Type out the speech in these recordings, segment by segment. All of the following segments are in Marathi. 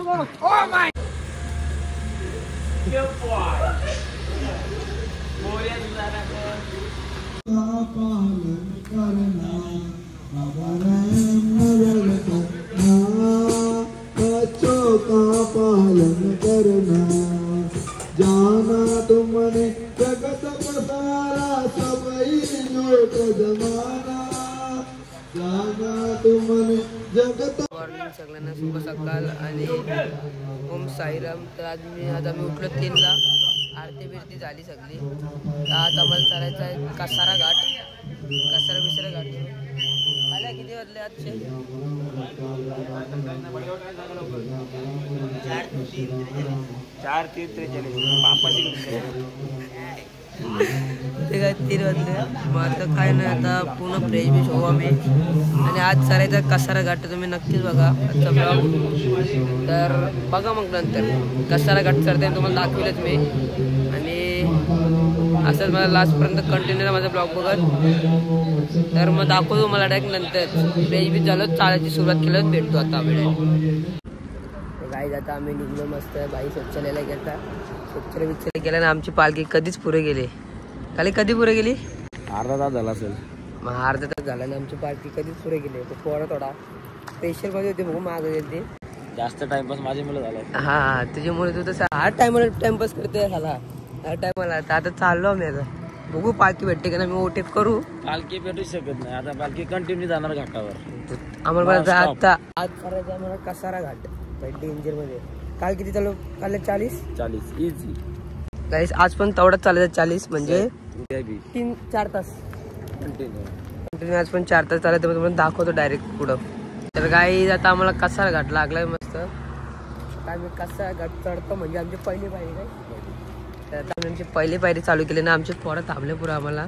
बच्चों का पालन करना, जाना तुमने जगत पसारा सबई लोक जमाना, जाना तुमने जगत। मॉर्निंग सगळ्यांना शुभ सकाळ आणि ओम साईराम। तर आज आम्ही उठलो 3ला, आरती बिरती झाली सगळी। आज आम्हाला चालायचं आहे कसारा घाट, कसारा बिसरा घाट। आल्या किती वाजले आजचे? 3 वाजले। मग आता काय नाही, आता पूर्ण फ्रेश बिश होऊ आम्ही आणि आज चालायचं कसारा घाट। तुम्ही नक्कीच बघा आजचा ब्लॉग, तर बघा मग नंतर कसारा घाट चढताना तुम्हाला दाखवेलच मी। आणि असंच मला लास्टपर्यंत कंटिन्यू माझा ब्लॉग बघत, तर मग दाखवतो मला डायरेक्ट नंतर। फ्रेश बिश झालं, चालायची सुरुवात केलं, भेटतो आता वेळेत। गाईज आता आम्ही निघलो मस्त, बाई स्वच्छालयाला गेला, स्वच्छालय गेला ना। आमची पालखी कधीच पुढे गेली, कधी पुढे गेली? अर्धा तास झाला असेल। मग अर्धा तास झाला ना, आमची पालखी कधीच पुढे गेली। तो पोरा थोडा प्रेशर मध्ये होते, बघू माग गेली जास्त टाइमपास माझी मुलं झालं। हा तुझ्यामुळे तू तसं हर टायमाला टाइमपास करते ह्याला, हर टायमाला। आता चाललो आम्ही, आता बघू पालखी भेटते का ना, मी ओटेप करू। पालखी भेटू शकत नाही आता, पालखी कंटिन्यू जाणार घाटावर। आम्हाला आता आज करायचं आम्हाला कसारा घाट डेंजर मध्ये। काल किती चालू? काल 40 इझी गाईस, आज पण तेवढाच चालायचं 40, म्हणजे 3-4 तास कंटिन्यू। आज पण 4 तास चालायचं, तुम्हाला दाखवतो डायरेक्ट पुढं। तर गाईस आता आम्हाला कसारा घाट लागलाय मस्त। आम्ही कसारा घाट चढतो, म्हणजे आमची पहिली पायरी काय। तर आता आमची पहिली पायरी चालू केली ना, आमचे पोरं थांबले पुरं आम्हाला,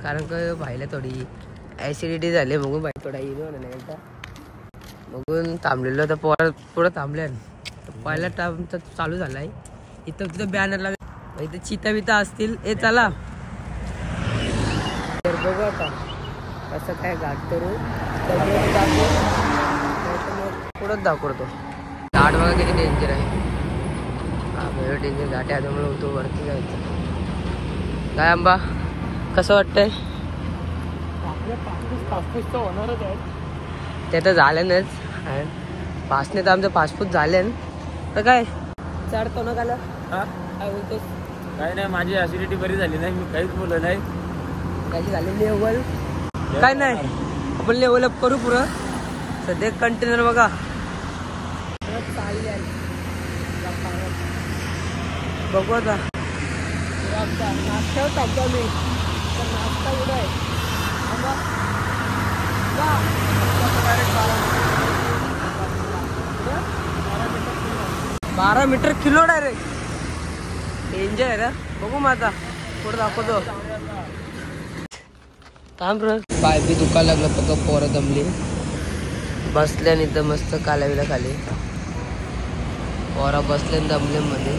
कारण का भाईला थोडी ऍसिडिटी झाली। बघून बाई थोडा येईल नाही का, बघून थांबलेलो तर पोरं पुढं थांबले। पहिला टाइम तर चालू झालाय, इथं तिथं बॅनर लागले, इथे चिता बिता असतील। ए चला, तर बघू आता कसं काय घाट करू, पुढंच दाखवतो। घाट बघा किती डेंजर आहे, हा डेंजर घाट आहे, त्यामुळे होतो वरती जायचं। काय आंबा कसं वाटतंय? ते तर झाल्यानच, पाचने तर आमचं पासपूत झाले, तर काय चढतो ना काला काय बोलतोस? काय नाही, माझी ऍसिडिटी बरी झाली नाही, मी काहीच बोललो नाही। त्याची झाली लेवल काय नाही, आपण लेवल अप करू पुरं। सध्या कंटेनर बघा चालले, बघू आता नाश्ता टाकतो मी। नाश्ता कुठं आहे? 12 मीटर किलो डायरेक्ट, डेंजर आहे ना। बघू मग आता पुढे दाखवतो। थांब रे, पाय बी दुखायला लागलं, फक्त पोरं दमली बसल्या आणि इथं मस्त कालावीला खाली पोरा बसले दमले मध्ये।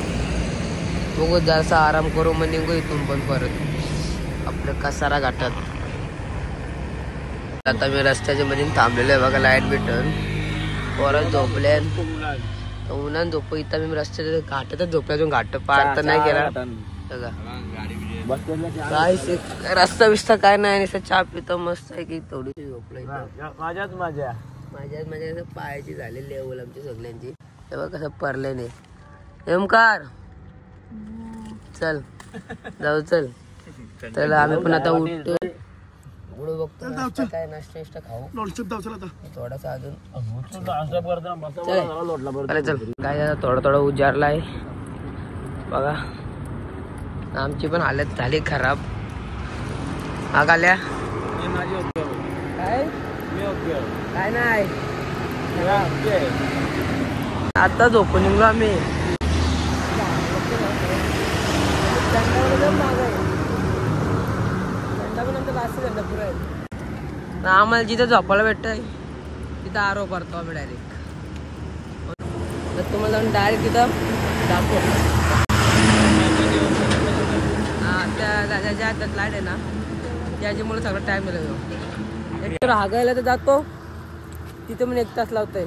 बघू जरासा आराम करू, मग निघू इथून पण परत आपलं कसारा घाटात। आता मी रस्त्याच्या मध्ये थांबलेलो आहे बघा, लाईट भेटून पोरं झोपले, उन्हान झोप। इथं मी रस्त्याच्या घाटातच झोपल्या, घाट पार तर नाही केला काय, रस्ता बिस्ता काय नाही, चहा पितो मस्त आहे की थोडीशी झोपलाय। माझ्याच माझ्या पायाची झाली लेवल आमची सगळ्यांची, तेव्हा कसं परले नाही। ओमकार चल जाऊ, चल तर आम्ही पण आता उठतो, पुढे बघतो काय नाश्ता खाऊ थोडासा अजून। चल काय थोडा उजारलाय बघा, आमची पण हालत झाली खराब। हा गाल्या काय नाही, आता झोपून निघलो आम्ही। आम्हाला जिथं झोपायला भेटतंय तिथं आरो करतो आम्ही डायरेक्ट। तुम्हाला डायरेक्ट तिथं दाखवतो, त्या हातात लाईट आहे ना, त्याच्यामुळे सगळं टाइम लागतो। एक तर हागायला तर जातो, तिथे पण 1 तास लावतोय,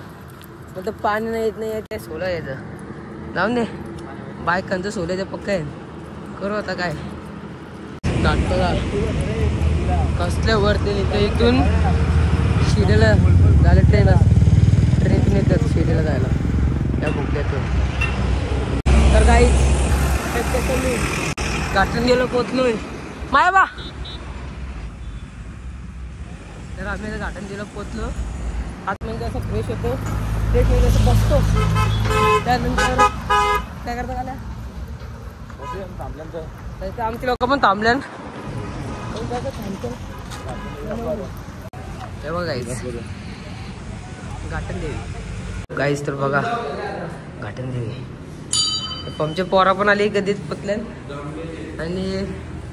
मग तर पाणी नाही येत नाही ते सोला यायचं जाऊन दे बायकांचं सोल्याचं पक्क आहे करू आता काय कसल्या वरती इथून शिर्डीला झालं ट्रेन येतात शिर्डीला जायला त्या बुकल्यातून तर काही गाठून गेलो पोचलोय माया बा तर आम्ही आता गाठण गेलो पोचलो आतमध्ये असं फ्रेश होतो फ्रेश मध्ये असं बसतो त्यानंतर काय करता आल्या आमची लोक पण थांबल्यान हे बघा घाटन देवी गाईस तर बघा घाटन देवी आमच्या पोरा पण आली कधीच पतल्यान आणि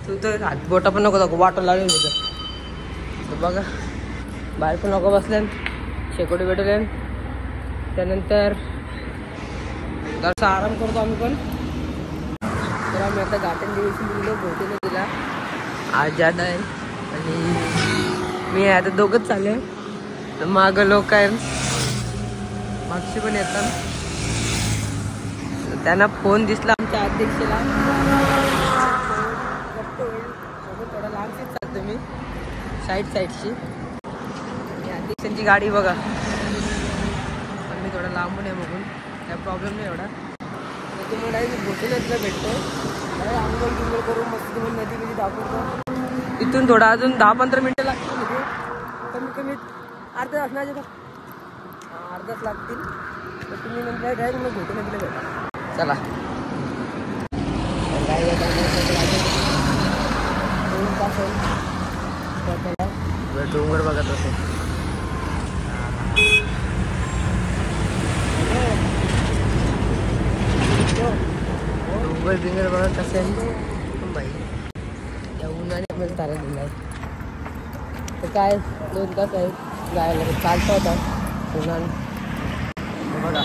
तू तर हातबोटा पण नको दाखव वाटो लावून होतं बघा बाहेर पण नको बसल्यान शेकोटी भेटल्यान त्यानंतर जरासा आराम करतो आम्ही पण तर आम्ही आता घाटन देवीची मुलं भेटीला दिला आज जादा आहे आणि मी आता दोघंच चालले मागं लोक आहेत मागशी पण येतात त्यांना फोन दिसला आमच्या अध्यक्षाला थोडा लांबशीच चालतो मी साईडची अध्यक्षांची गाडी बघा पण मी थोडा लांबून आहे बघून काय प्रॉब्लेम नाही एवढा तर तुम्हाला भोटीला भेटतो आंघोळ गिंघोळ करून मस्त तुम्हाला नदी बिदी दाखवतो इथून थोडा अजून 10-15 मिनिटं लागतील म्हणजे कमीत कमी अर्धा तास नाही अर्धाच लागतील तर तुम्ही नंतर काय तुम्हाला भोटी नदीला भेटा चला डोंगर बघत होते डोंगर बिंगर बघत असेल बाई या उन्हाने आपल्याला तारा दिला आहे तर काय 2 तास आहे जायला चालता होता उन्हाने बघा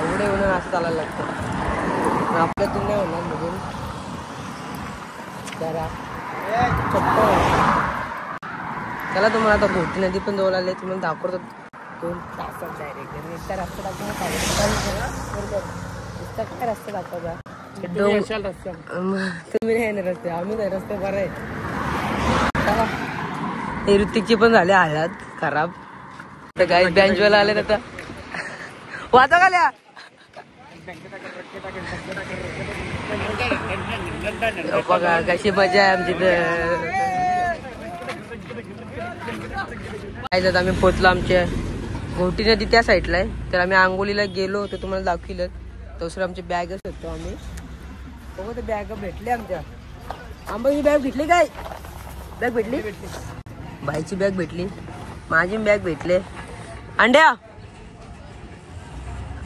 एवढे उन्हाळा असं चालायला लागतं पण आपल्यातून नाही होणार म्हणजे जरा चला तुम्हाला आता भोटी नदी पण जवळ आले तुम्हाला दाखवतो 2 तासात डायरेक्ट नुसता रस्ता दाखवा काय रस्ता दाखवा तुम्ही नाही ना रस्ते आम्ही नाही रस्ते बरं आहे हे ऋतिकची पण झाले हालत खराब तर काही बँचवाला आले आता वाचा खाल्या बघा कशी मजा आहे आमची तर आम्ही पोचलो आमच्या घोटी नदी त्या साईडला आहे तर आम्ही आंघोलीला गेलो तर तुम्हाला दाखविलं दुसरं आमची बॅगच होतो आम्ही बघू ते बॅग भेटले आमच्या आंबाची बॅग भेटली काय बॅग भेटली बाईची बॅग भेटली माझी बॅग भेटले अंड्या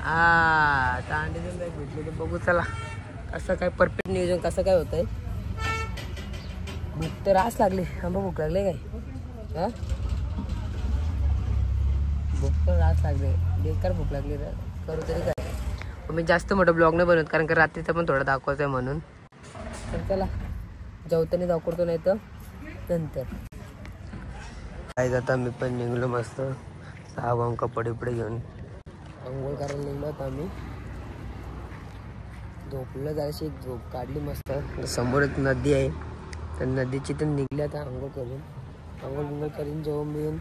आता अंड्याची बॅग भेटली तर बघू चला कसं काय परफेक्ट नियोजन कसं काय होत आहे भूक तर रास लागली आंबा भूक लागले काय हा भूक तर रास लागले बेकार भूक लागली करू तरी काय मी जास्त मोठं ब्लॉग नाही बनवत कारण की रात्रीचं पण थोडं दाखवायचं आहे म्हणून तर चला जेवताना दाखवतो नाही तर नंतर काय आता मी पण निघलो मस्त 6 वाम कपडे घेऊन अंघोळ करायला निघलो होतो आम्ही झोपलं जराशी झोप काढली मस्त समोरच नदी आहे तर नदीची तर निघली आता अंघोळ बिंघोळ करून जेवण बिवून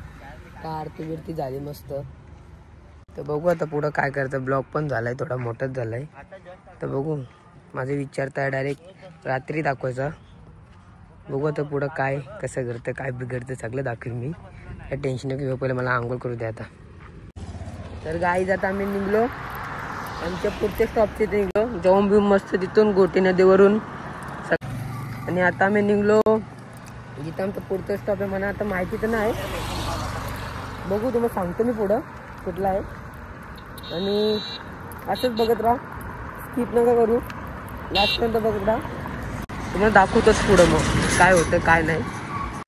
का आरती बिरती झाली मस्त तर बघू आता पुढं काय करतं ब्लॉग पण झालाय थोडा मोठाच झालाय तर बघू माझे विचार तर डायरेक्ट रात्री दाखवायचा बघू आता पुढं काय कसं घडतं काय बिघडतं सगळं दाखवेन मी काय टेन्शन घेऊ पहिले मला आंघोळ करू द्या आता तर गाईज आता आम्ही निघलो आमच्या पुढच्या स्टॉपचे निघलो जेवण बिवून मस्त तिथून गोटी नदीवरून आणि आता आम्ही निघलो जिथं आमचं पुढचं स्टॉप आहे मला आता माहिती तर नाही बघू तुम्हाला सांगतो मी पुढं कुठला आहे आणि असंच बघत राहा स्किप नका करू लास्टपर्यंत बघत राहा तुम्हाला दाखवतोच पुढं मग काय होतं काय नाही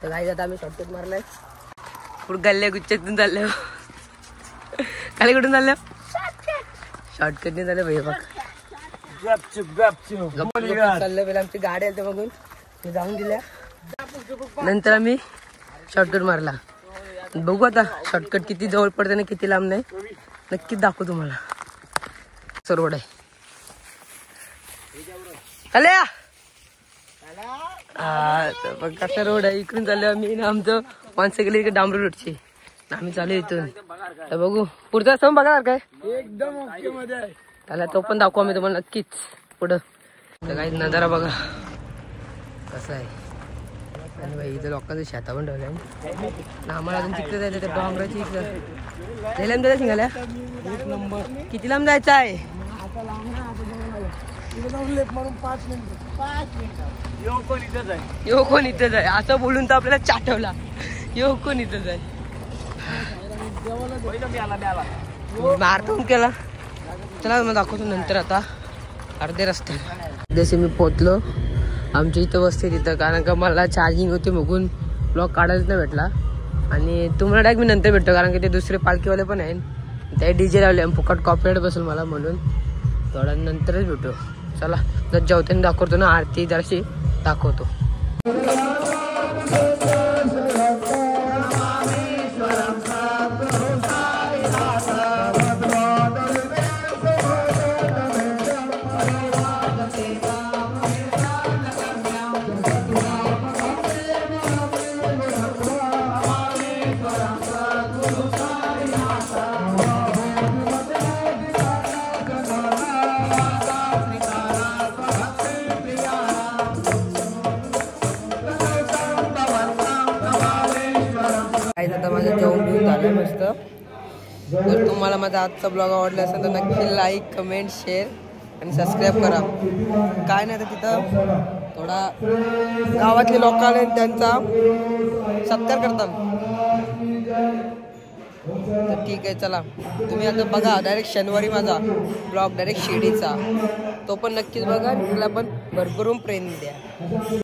तर गाईज आता आम्ही शॉर्टकट मारलाय पुढं गल्ल्या गुच्छातून चालल्या खाली कुठून चालल्या शॉर्टकटने झालं भाई बघ चाललं पहिला आमची गाडी आली बघून मी जाऊन दिल्या नंतर आम्ही शॉर्टकट मारला बघू आता शॉर्टकट किती जवळ पडते ना किती लांब नाही नक्कीच दाखवू तुम्हाला. रोड आहे बघ कसा रोड आहे. इकडून चाललो आम्ही ना आमचं माणसं गेली इकडे डांबरू रोडची आम्ही चालू इथून. तर बघू पुढचा रस्ता बघा काय एकदम ओके मध्ये आहे. त्याला तो पण दाखवू आम्ही तुम्हाला नक्कीच पुढं. तर काही नजारा बघा कसं आहे. आणि बाई इथं लोकांचं शेता पण ठेवलंय ना. आम्हाला अजून तिकडे जायचं त्या डोंगराची इकडं लांब जायचं शिंगाल्या. किती लांब जायचं आहे. यो कोण इथंच आहे असं बोलून तर आपल्याला चाटवला. यो कोण इथंच आहे मारतो केला. चला मग दाखवतो नंतर. आता अर्धे रस्ते जसे मी पोचलो आमच्या इथं वस्ती तिथं कारण का मला चार्जिंग होती बघून ब्लॉग काढायला नाही भेटला. आणि तुम्हाला डायरेक्ट मी नंतर भेटतो कारण की ते दुसरे पालखीवाले पण आहेत ते डीजे लावले फुकट कॉपीराइट बसेल मला म्हणून थोड्या नंतरच भेटू. चला जर जेवताना दाखवतो ना आरती जराशी दाखवतो. आता माझं जेवण घेऊन झालं मस्त. जर तुम्हाला माझा आजचा ब्लॉग आवडला असेल तर नक्की लाईक कमेंट शेअर आणि सबस्क्राईब करा. काय नाही तर तिथं थोडा गावातले लोक आले त्यांचा सत्कार करतात. तर ठीक आहे चला तुम्ही आता बघा डायरेक्ट शनिवारी माझा ब्लॉग डायरेक्ट शिर्डीचा तो पण नक्कीच बघा. तिला पण भरभरून प्रेम द्या.